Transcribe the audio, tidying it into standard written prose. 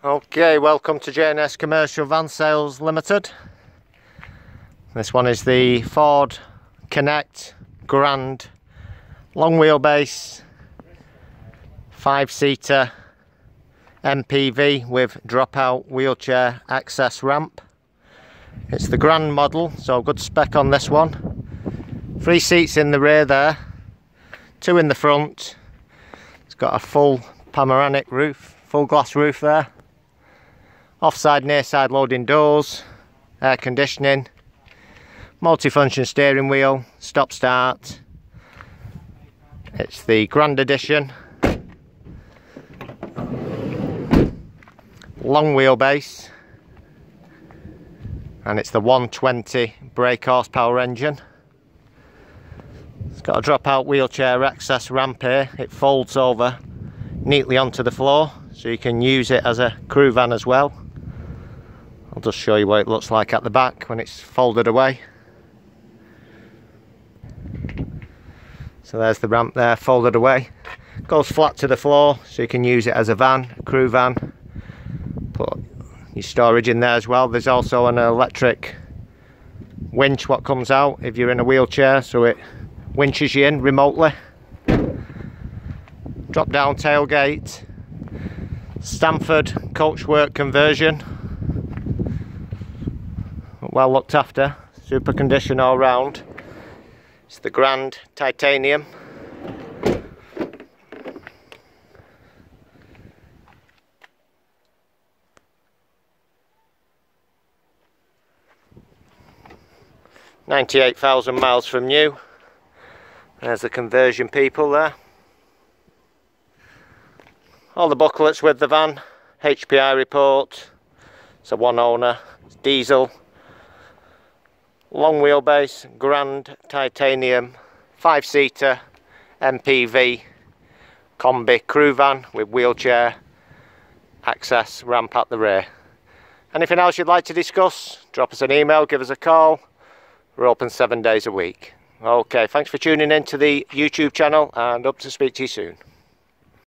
Okay, welcome to J&S Commercial Van Sales Limited. This one is the Ford Connect Grand long wheelbase 5-seater MPV with dropout wheelchair access ramp. It's the Grand model, so good spec on this one. 3 seats in the rear there, 2 in the front. It's got a full panoramic roof, full glass roof there. Offside, near side loading doors, air conditioning, multi-function steering wheel, stop start. It's the Grand Edition. Long wheelbase. And it's the 120 brake horsepower engine. It's got a dropout wheelchair access ramp here. It folds over neatly onto the floor, so you can use it as a crew van as well. I'll just show you what it looks like at the back when it's folded away. So there's the ramp there, folded away. Goes flat to the floor, so you can use it as a van, a crew van. Put your storage in there as well. There's also an electric winch what comes out if you're in a wheelchair, so it winches you in remotely. Drop down tailgate. Stamford coachwork conversion. Well looked after, super condition all round. It's the Grand Titanium. $98,000 miles from new. There's the conversion people there. All the booklets with the van, HPI report. It's a one owner, it's diesel. Long wheelbase, Grand Titanium, 5-seater MPV combi crew van with wheelchair access ramp at the rear. Anything else you'd like to discuss, drop us an email, give us a call. We're open 7 days a week. Okay, thanks for tuning in to the YouTube channel, and hope to speak to you soon.